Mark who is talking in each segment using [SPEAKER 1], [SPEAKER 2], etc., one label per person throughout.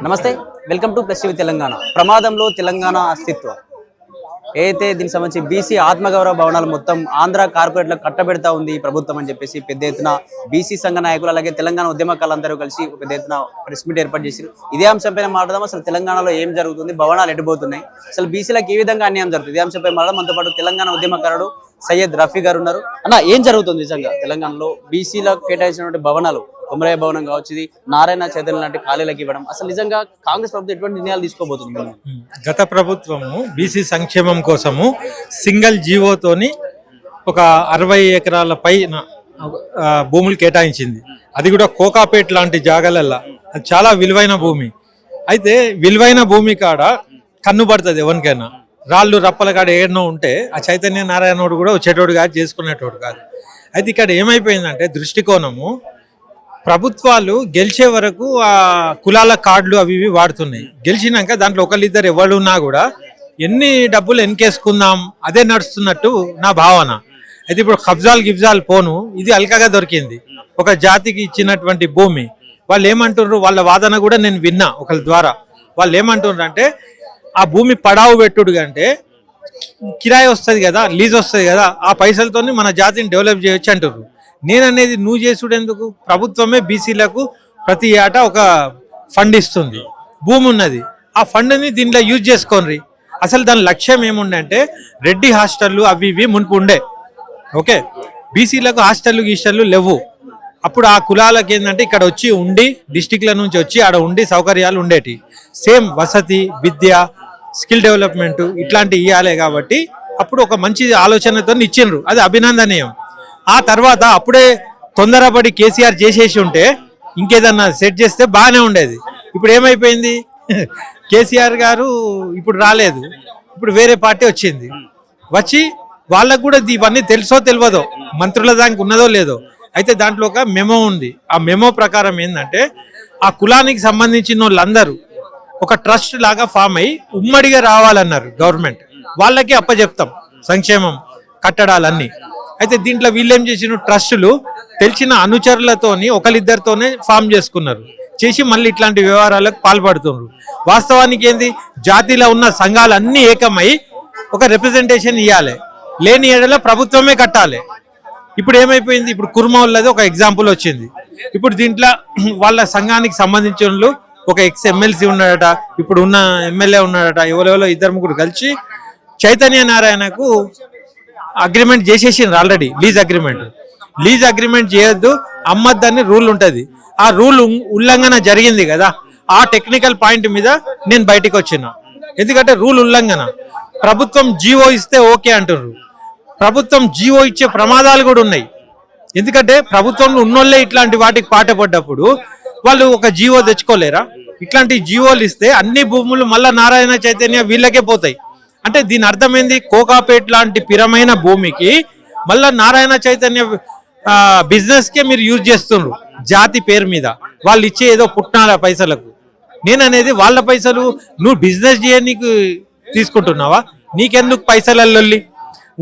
[SPEAKER 1] నమస్తే, welcome to plus TV Telangana. ప్రమాదంలో తెలంగాణ అస్తిత్వం ఏదైతే దీనికి సంబంధించి బీసీ ఆత్మగౌరవ భవనాలు మొత్తం ఆంధ్ర కార్పొరేట్లకు కట్టబెడతా ఉంది ఈ ప్రభుత్వం అని చెప్పేసి పెద్ద ఎత్తున బీసీ సంఘ నాయకులు అలాగే తెలంగాణ ఉద్యమకాలందరూ కలిసి పెద్ద ఎత్తున ప్రెస్ మీట్ ఏర్పాటు చేశారు. ఇదే అంశంపై మాట్లాడదాం. అసలు తెలంగాణలో ఏం జరుగుతుంది, భవనాలు ఎడిపోతున్నాయి, అసలు బీసీలకు ఏ విధంగా అన్యాయం జరుగుతుంది, ఇదే అంశంపై మాట్లాడడం. మనతో పాటు తెలంగాణ ఉద్యమకారుడు సయ్యద్ రఫీ గారు ఉన్నారు. అన్న, ఏం జరుగుతుంది నిజంగా తెలంగాణలో బీసీలకు కేటాయించినటువంటి భవనాలు, కొమరయ్య భవనం కావచ్చు, ఇది నారాయణ చైతన్య లాంటి ఖాళీలకు ఇవ్వడం, అసలు నిజంగా కాంగ్రెస్ ప్రభుత్వం ఎటువంటి నిర్ణయాలు తీసుకోబోతుంది?
[SPEAKER 2] గత ప్రభుత్వము బీసీ సంక్షేమం కోసము సింగిల్ జీవోతోని ఒక 60 ఎకరాల పైన భూములు కేటాయించింది. అది కూడా కోకాపేట్ లాంటి జాగాలల్లా. అది చాలా విలువైన భూమి. అయితే విలువైన భూమి కాడ కన్ను పడుతుంది ఎవరికైనా. రాళ్ళు రప్పల కాడ ఏడనో ఉంటే ఆ చైతన్య నారాయణోడు కూడా వచ్చేటోడు కాదు, చేసుకునేటోడు కాదు. అయితే ఇక్కడ ఏమైపోయిందంటే దృష్టికోణము, ప్రభుత్వాలు గెలిచే వరకు ఆ కులాల కార్డులు అవి ఇవి వాడుతున్నాయి. గెలిచినాక దాంట్లో ఒకళ్ళిద్దరు ఎవరు ఉన్నా కూడా ఎన్ని డబ్బులు ఎన్కేసుకుందాం అదే నడుస్తున్నట్టు నా భావన. అయితే ఇప్పుడు గిబ్జాలు పోను, ఇది అల్కగా దొరికింది. ఒక జాతికి ఇచ్చినటువంటి భూమి. వాళ్ళు ఏమంటున్నారు, వాళ్ళ వాదన కూడా నేను విన్నా ఒకళ్ళ ద్వారా. వాళ్ళు ఏమంటున్నారు అంటే, ఆ భూమి పడావు పెట్టుడు అంటే కిరాయి వస్తుంది కదా, లీజ్ వస్తుంది కదా, ఆ పైసలతో మన జాతిని డెవలప్ చేయొచ్చు అంటారు. నేననేది నువ్వు చేసుడు ఎందుకు? ప్రభుత్వమే బీసీలకు ప్రతి ఏటా ఒక ఫండ్ ఇస్తుంది, భూమి ఉన్నది, ఆ ఫండ్ని దీనిలో యూజ్ చేసుకోండి. అసలు దాని లక్ష్యం ఏముండే, రెడ్డి హాస్టళ్ళు అవి ఇవి మునుపు ఉండే. ఓకే, బీసీలకు హాస్టళ్ళు లేవు. అప్పుడు ఆ కులాలకి ఏంటంటే ఇక్కడ వచ్చి ఉండి, డిస్టిక్ల నుంచి వచ్చి ఆడ ఉండి సౌకర్యాలు ఉండేటి. సేమ్ వసతి, విద్య, స్కిల్ డెవలప్మెంట్ ఇట్లాంటివి ఇవ్వాలి. కాబట్టి అప్పుడు ఒక మంచి ఆలోచనతో ఇచ్చిండ్రు, అది అభినందనీయం. ఆ తర్వాత అప్పుడే తొందరపడి కేసీఆర్ చేసేసి ఉంటే ఇంకేదన్నా సెట్ చేస్తే బాగానే ఉండేది. ఇప్పుడు ఏమైపోయింది, కేసీఆర్ గారు ఇప్పుడు రాలేదు, ఇప్పుడు వేరే పార్టీ వచ్చింది. వచ్చి వాళ్ళకు కూడా ఇవన్నీ తెలుసో తెలియదో, మంత్రుల దానికి ఉన్నదో లేదో. అయితే దాంట్లో ఒక మెమో ఉంది. ఆ మెమో ప్రకారం ఏంటంటే, ఆ కులానికి సంబంధించిన వాళ్ళందరూ ఒక ట్రస్ట్ లాగా ఫామ్ అయ్యి ఉమ్మడిగా రావాలన్నారు గవర్నమెంట్. వాళ్ళకి అప్పచెప్తాం సంక్షేమం కట్టడాలన్నీ. అయితే దీంట్లో వీళ్ళేం చేసిన, ట్రస్టులు తెలిసిన అనుచరులతోని ఒకరిద్దరితోనే ఫామ్ చేసుకున్నారు. చేసి మళ్ళీ ఇట్లాంటి వ్యవహారాలకు పాల్పడుతున్నారు. వాస్తవానికి ఏంది, జాతిలో ఉన్న సంఘాలు అన్నీ ఏకమై ఒక రిప్రజెంటేషన్ ఇవ్వాలి. లేని ఏడలో ప్రభుత్వమే కట్టాలి. ఇప్పుడు ఏమైపోయింది, ఇప్పుడు కుర్మౌళ్ళది ఒక ఎగ్జాంపుల్ వచ్చింది. ఇప్పుడు దీంట్లో వాళ్ళ సంఘానికి సంబంధించిన వాళ్ళు ఒక ఎమ్మెల్సీ ఉన్నాడట, ఇప్పుడు ఉన్న ఎమ్మెల్యే ఉన్నాడట, ఎవరెవరో 2-3 కలిసి చైతన్య నారాయణకు అగ్రిమెంట్ చేసేసిండ్రు ఆల్రెడీ. లీజ్ అగ్రిమెంట్ చేయొద్దు, అమ్మద్దని రూల్ ఉంటుంది. ఆ రూల్ ఉల్లంఘన జరిగింది కదా, ఆ టెక్నికల్ పాయింట్ మీద నేను బయటకు వచ్చిన. ఎందుకంటే రూల్ ఉల్లంఘన. ప్రభుత్వం జీవో ఇస్తే ఓకే అంటున్నారు. ప్రభుత్వం జీవో ఇచ్చే ప్రమాదాలు కూడా ఉన్నాయి. ఎందుకంటే ప్రభుత్వంలో ఉన్నోళ్ళే ఇట్లాంటి వాటికి పాటపడ్డప్పుడు వాళ్ళు ఒక జీవో తెచ్చుకోలేరా? ఇట్లాంటి జీవోలు ఇస్తే అన్ని భూములు మళ్ళా నారాయణ చైతన్య వీళ్ళకే పోతాయి. అంటే దీని అర్థమైంది, కోకాపేట్ లాంటి పిరమైన భూమికి మళ్ళా నారాయణ చైతన్య బిజినెస్ కే మీరు యూజ్ చేస్తున్నారు జాతి పేరు మీద. వాళ్ళు ఇచ్చే ఏదో పుట్నాల పైసలకు. నేననేది, వాళ్ళ పైసలు నువ్వు బిజినెస్ చేయనీకు తీసుకుంటున్నావా? నీకెందుకు పైసలల్లి?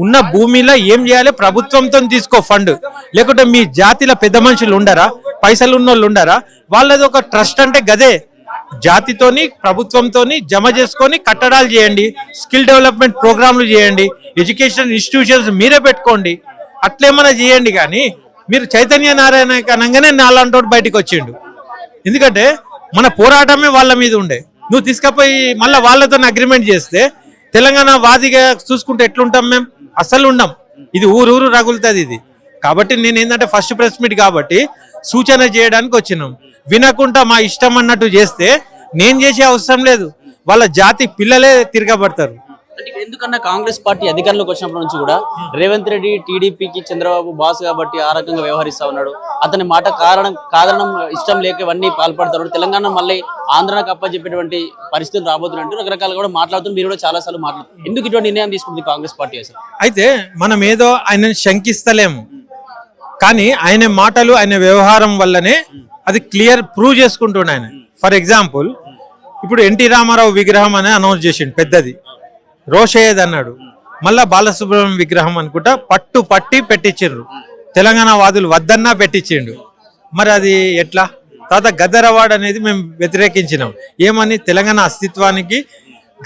[SPEAKER 2] ఉన్న భూమిలో ఏం చేయాలి, ప్రభుత్వంతో తీసుకో ఫండ్. లేకుంటే మీ జాతిలో పెద్ద మనుషులు ఉండరా, పైసలు ఉన్న వాళ్ళు ఉండరా? వాళ్ళది ఒక ట్రస్ట్ అంటే గదే. జాతితోని ప్రభుత్వంతోని జమ చేసుకొని కట్టడాలు చేయండి, స్కిల్ డెవలప్మెంట్ ప్రోగ్రాంలు చేయండి, ఎడ్యుకేషన్ ఇన్స్టిట్యూషన్స్ మీరే పెట్టుకోండి, అట్లేమన్నా చేయండి. కానీ మీరు చైతన్య నారాయణ కనంగానే నాలాంటి బయటకు వచ్చిండు. ఎందుకంటే మన పోరాటమే వాళ్ళ మీద ఉండే. నువ్వు తీసుకుపోయి మళ్ళీ వాళ్ళతో అగ్రిమెంట్ చేస్తే తెలంగాణ వాదిగా చూసుకుంటే ఎట్లుంటాం మేము? అస్సలు ఉండం. ఇది ఊరు రగులుతుంది ఇది. కాబట్టి నేను ఏంటంటే ఫస్ట్ ప్రెస్ మీట్ కాబట్టి సూచన చేయడానికి వచ్చినాం. వినకుండా మా ఇష్టం అన్నట్టు చేస్తే నేను చేసే అవసరం లేదు, వాళ్ళ జాతి పిల్లలే తిరగబడతారు.
[SPEAKER 1] ఎందుకన్నా కాంగ్రెస్ పార్టీ అధికారంలోకి వచ్చినప్పటి నుంచి కూడా రేవంత్ రెడ్డి టీడీపీకి చంద్రబాబు బాస్ కాబట్టి ఆ రకంగా వ్యవహరిస్తా ఉన్నాడు. అతని మాట కారణం ఇష్టం లేక ఇవన్నీ పాల్పడతాడు. తెలంగాణ మళ్ళీ ఆంధ్రాకు అప్పచెప్పేటువంటి పరిస్థితులు రాబోతున్నట్టు రకరకాలు కూడా మాట్లాడుతుంది. మీరు కూడా చాలా సార్లు మాట్లాడుతుంది. ఎందుకు ఇటువంటి నిర్ణయం తీసుకుంటుంది కాంగ్రెస్ పార్టీ అసలు?
[SPEAKER 2] అయితే మనం ఏదో ఆయన శంకిస్తలేము, కానీ ఆయన మాటలు ఆయన వ్యవహారం వల్లనే అది క్లియర్ ప్రూవ్ చేసుకుంటుండే ఆయన. ఫర్ ఎగ్జాంపుల్, ఇప్పుడు ఎన్టీ రామారావు విగ్రహం అని అనౌన్స్ చేసిండు పెద్దది, రోషయ్యది అన్నాడు. మళ్ళా బాలసుబ్రహ్మణ్యం విగ్రహం అనుకుంటా పట్టి పెట్టించిండ్రు. తెలంగాణ వాదులు వద్దన్నా పెట్టించిండు. మరి అది ఎట్లా తర్వాత గద్దర్ అవార్డు అనేది మేము వ్యతిరేకించినాం. ఏమని, తెలంగాణ అస్తిత్వానికి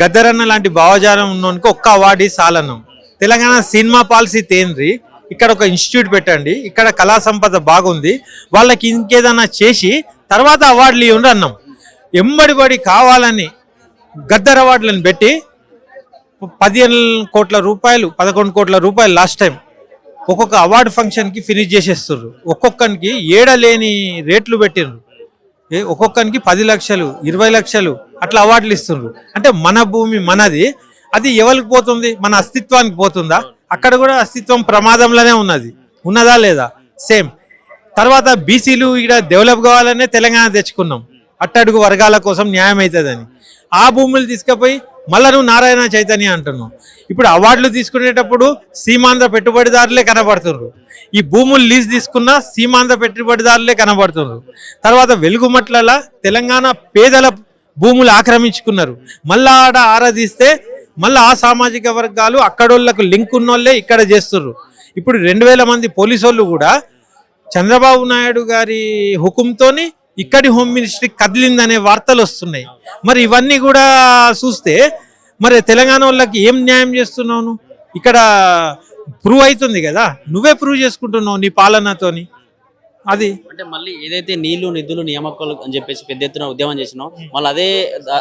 [SPEAKER 2] గద్దరన్న లాంటి భావజాలం ఉన్నోనికి ఒక్క అవార్డు చాలన్నాం. తెలంగాణ సినిమా పాలసీ తేంద్రి, ఇక్కడ ఒక ఇన్స్టిట్యూట్ పెట్టండి, ఇక్కడ కళా సంపద బాగుంది, వాళ్ళకి ఇంకేదన్నా చేసి తర్వాత అవార్డులు ఇవ్వండి అన్నాం. ఎంబడిబడి కావాలని గద్దర్ అవార్డులను పెట్టి 15 కోట్ల రూపాయలు 11 కోట్ల రూపాయలు లాస్ట్ టైం ఒక్కొక్క అవార్డు ఫంక్షన్కి ఫినిష్ చేసేస్తున్నారు. ఒక్కొక్కరికి ఏడలేని రేట్లు పెట్టిండ్రు. ఒక్కొక్కరికి 10 లక్షలు 20 లక్షలు అట్లా అవార్డులు ఇస్తున్నారు. అంటే మన భూమి మనది, అది ఎవరికి పోతుంది? మన అస్తిత్వానికి పోతుందా? అక్కడ కూడా అస్తిత్వం ప్రమాదంలోనే ఉన్నదా లేదా? సేమ్. తర్వాత బీసీలు ఇక్కడ డెవలప్ కావాలనే తెలంగాణ తెచ్చుకున్నాం, అట్టడుగు వర్గాల కోసం న్యాయం అవుతుందని. ఆ భూములు తీసుకుపోయి మళ్ళా నువ్వు నారాయణ చైతన్య అంటున్నావు. ఇప్పుడు అవార్డులు తీసుకునేటప్పుడు సీమాంధ్ర పెట్టుబడిదారులే కనబడుతున్నారు. ఈ భూములు లీజ్ తీసుకున్న సీమాంధ్ర పెట్టుబడిదారులే కనబడుతున్నారు. తర్వాత వెలుగుమట్ల తెలంగాణ పేదల భూములు ఆక్రమించుకున్నారు. మళ్ళా ఆడ ఆరాధిస్తే మళ్ళీ ఆ సామాజిక వర్గాలు అక్కడోళ్ళకు లింక్ ఉన్నోళ్ళే ఇక్కడ చేస్తున్నారు. ఇప్పుడు 2000 మంది పోలీసు వాళ్ళు కూడా చంద్రబాబు నాయుడు గారి హుకుంతోని ఇక్కడి హోమ్ మినిస్ట్రీ కదిలిందనే వార్తలు వస్తున్నాయి. మరి ఇవన్నీ కూడా చూస్తే మరి తెలంగాణ వాళ్ళకి ఏం న్యాయం చేస్తున్నావు? ఇక్కడ ప్రూవ్ అవుతుంది కదా, నువ్వే ప్రూవ్ చేసుకుంటున్నావు నీ పాలనతోని. అది
[SPEAKER 1] అంటే మళ్ళీ ఏదైతే నీళ్లు నిధులు నియామకాలు అని చెప్పేసి పెద్ద ఎత్తున ఉద్యమం చేసినాం, మళ్ళీ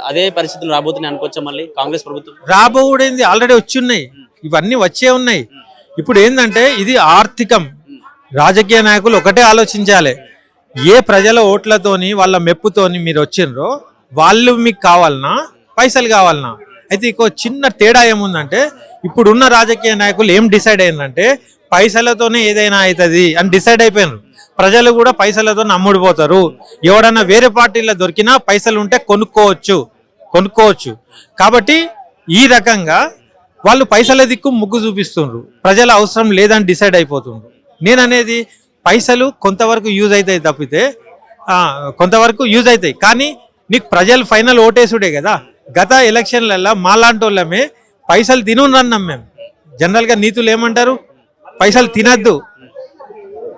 [SPEAKER 1] అదే పరిస్థితులు రాబోతున్నాయి అనుకోవచ్చా? మళ్ళీ కాంగ్రెస్ ప్రభుత్వం
[SPEAKER 2] రాబోడేంది, ఆల్రెడీ వచ్చి ఉన్నాయి, ఇవన్నీ వచ్చే ఉన్నాయి. ఇప్పుడు ఏంటంటే ఇది ఆర్థికం. రాజకీయ నాయకులు ఒకటే ఆలోచించాలి, ఏ ప్రజల ఓట్లతోని వాళ్ళ మెప్పుతోని మీరు వచ్చిండ్రో వాళ్ళు మీకు కావాలన్నా పైసలు కావాలన్నా. అయితే ఇంకో చిన్న తేడా ఏముందంటే, ఇప్పుడున్న రాజకీయ నాయకులు ఏం డిసైడ్ అయిందంటే పైసలతోనే ఏదైనా అవుతుంది అని డిసైడ్ అయిపోయినారు. ప్రజలు కూడా పైసలతో అమ్ముడిపోతారు. ఎవడన్నా వేరే పార్టీలో దొరికినా పైసలు ఉంటే కొనుక్కోవచ్చు. కాబట్టి ఈ రకంగా వాళ్ళు పైసల దిక్కు ముగ్గు చూపిస్తుండ్రు, ప్రజల అవసరం లేదని డిసైడ్ అయిపోతుండ్రు. నేననేది పైసలు కొంతవరకు యూజ్ అవుతాయి తప్పితే, కొంతవరకు యూజ్ అవుతాయి కానీ నీకు ప్రజలు ఫైనల్ ఓటేసుడే కదా. గత ఎలక్షన్లలో మాలాంటి వాళ్ళమే పైసలు తినున్నాం మేము. జనరల్గా నీతులు ఏమంటారు, పైసలు తినద్దు,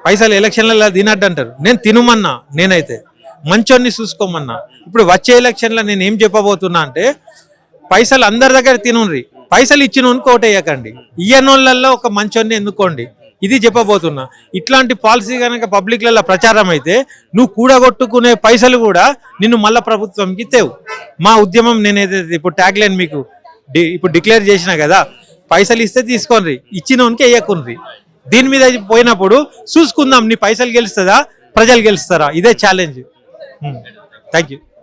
[SPEAKER 2] పైసలు ఎలక్షన్లలో తినద్దు అంటారు. నేను తినుమన్నా, నేనైతే మంచోన్ని చూసుకోమన్నా. ఇప్పుడు వచ్చే ఎలక్షన్లో నేను ఏం చెప్పబోతున్నా అంటే, పైసలు అందరి దగ్గర తినుండ్రి, పైసలు ఇచ్చినోనికి ఓటేయకండి, ఇయ్యనోళ్ళల్లో ఒక మంచోన్ని ఎన్నుకోండి, ఇది చెప్పబోతున్నా. ఇట్లాంటి పాలసీ కనుక పబ్లిక్లలో ప్రచారం అయితే నువ్వు కూడగొట్టుకునే పైసలు కూడా నిన్ను మళ్ళా ప్రభుత్వంకి తేవు. మా ఉద్యమం నేనైతే ఇప్పుడు ట్యాగ్ లైన్ మీకు ఇప్పుడు డిక్లేర్ చేసిన కదా, పైసలు ఇస్తే తీసుకోండి, ఇచ్చినోనికి వేయకుండ్రి. దీని మీద పోయినప్పుడు చూసుకుందాం, నీ పైసలు గెలుస్తుందా ప్రజలు గెలుస్తారా, ఇదే ఛాలెంజ్. Thank you.